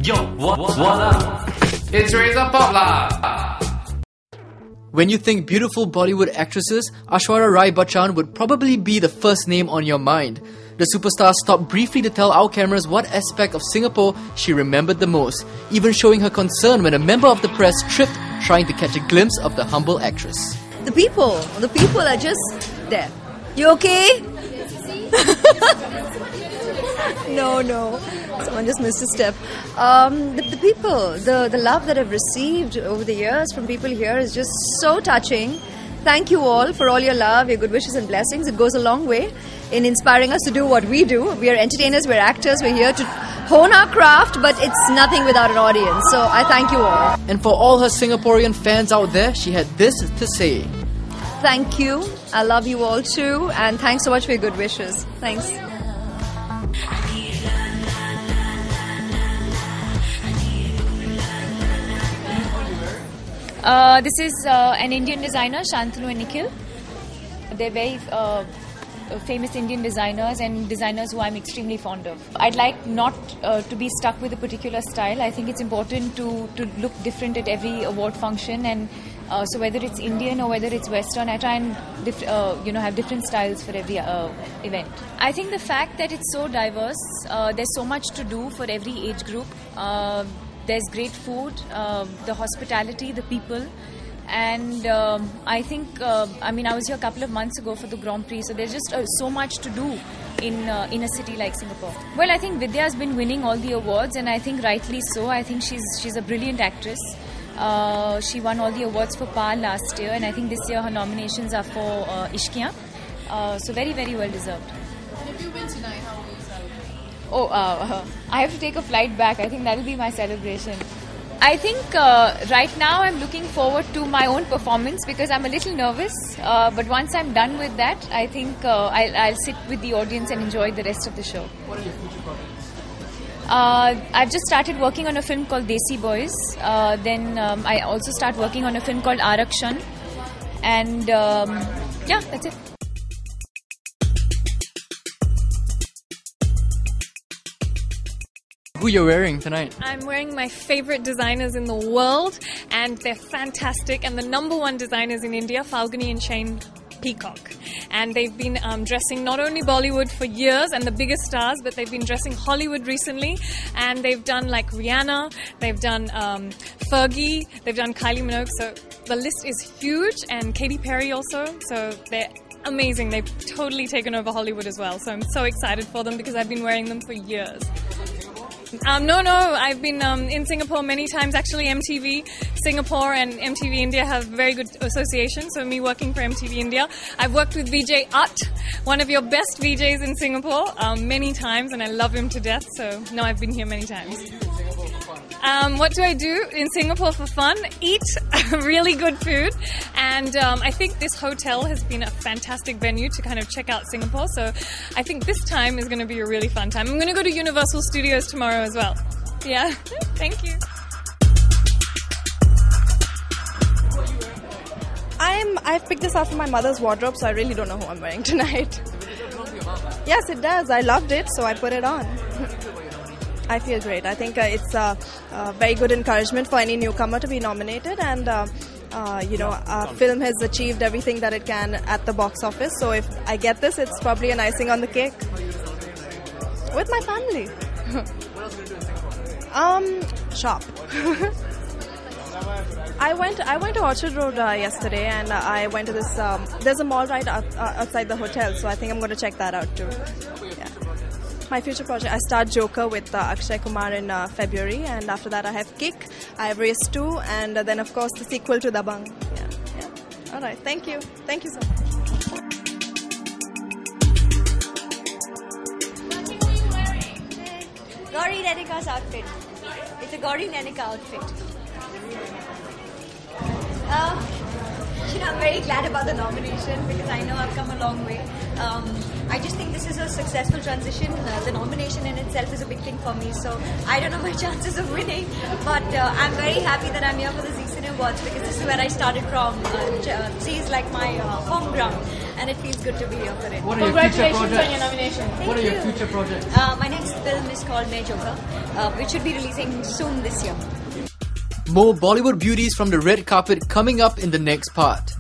Yo, what up? It's Reza Poplar. When you think beautiful Bollywood actresses, Aishwarya Rai Bachchan would probably be the first name on your mind. The superstar stopped briefly to tell our cameras what aspect of Singapore she remembered the most, even showing her concern when a member of the press tripped trying to catch a glimpse of the humble actress. The people are just there. You okay? No. Someone just missed a step. The people, the love that I've received over the years from people here is just so touching. Thank you all for all your love, your good wishes and blessings. It goes a long way in inspiring us to do what we do. We are entertainers, we're actors, we're here to hone our craft, but it's nothing without an audience. So I thank you all. And for all her Singaporean fans out there, she had this to say. Thank you. I love you all too. And thanks so much for your good wishes. Thanks. This is an Indian designer, Shantanu and Nikhil. They're very famous Indian designers and designers who I'm extremely fond of. I'd like not to be stuck with a particular style. I think it's important to look different at every award function, and so whether it's Indian or whether it's Western, I try and have different styles for every event. I think the fact that it's so diverse, there's so much to do for every age group. There's great food, the hospitality, the people, and I think, I was here a couple of months ago for the Grand Prix, so there's just so much to do in a city like Singapore. Well, I think Vidya's been winning all the awards, and I think rightly so. I think she's a brilliant actress. She won all the awards for PAR last year, and I think this year her nominations are for Ishqiyan. So very, very well deserved. And if you win tonight, how will you celebrate? I have to take a flight back. I think that will be my celebration. I think right now I'm looking forward to my own performance because I'm a little nervous. But once I'm done with that, I think I'll sit with the audience and enjoy the rest of the show. What are your future projects? I've just started working on a film called Desi Boys. Then I also start working on a film called Arakshan. And yeah, that's it. Who you're wearing tonight? I'm wearing my favorite designers in the world, and they're fantastic. And the number one designers in India, Falguni and Shane Peacock. And they've been dressing not only Bollywood for years and the biggest stars, but they've been dressing Hollywood recently. And they've done like Rihanna, they've done Fergie, they've done Kylie Minogue. So the list is huge, and Katy Perry also. So they're amazing. They've totally taken over Hollywood as well. So I'm so excited for them because I've been wearing them for years. No, I've been in Singapore many times. Actually, MTV Singapore and MTV India have very good association. So me working for MTV India, I've worked with Vijay Ut, one of your best VJs in Singapore, many times, and I love him to death. So no, I've been here many times. What do I do in Singapore for fun? Eat really good food, and I think this hotel has been a fantastic venue to kind of check out Singapore, so I think this time is going to be a really fun time. I'm going to go to Universal Studios tomorrow as well. Yeah, thank you. I've picked this out from my mother's wardrobe, so I really don't know who I'm wearing tonight. Yes, it does. I loved it, so I put it on. I feel great. I think it's a very good encouragement for any newcomer to be nominated, and our film has achieved everything that it can at the box office. So if I get this, it's probably an icing on the cake. With my family. What else are you doing in Singapore? Shop. I went to Orchard Road yesterday, and I went to this. There's a mall right outside the hotel, so I think I'm going to check that out too. Yeah. My future project, I start Joker with Akshay Kumar in February, and after that I have Kick, I have Race 2, and then of course the sequel to Dabangg. Yeah. All right, thank you so much. Gauri Nanika's outfit. It's a Gauri Nanika outfit. I'm very glad about the nomination because I know I've come a long way. I just think this is a successful transition. The nomination in itself is a big thing for me, so I don't know my chances of winning, but I'm very happy that I'm here for the Zee Cine Awards because this is where I started from. Zee is like my home ground. and it feels good to be here for it. What are your future Congratulations projects? on your nomination. What are your future projects? My next film is called Main Joker, which should be releasing soon this year. More Bollywood beauties from the red carpet coming up in the next part.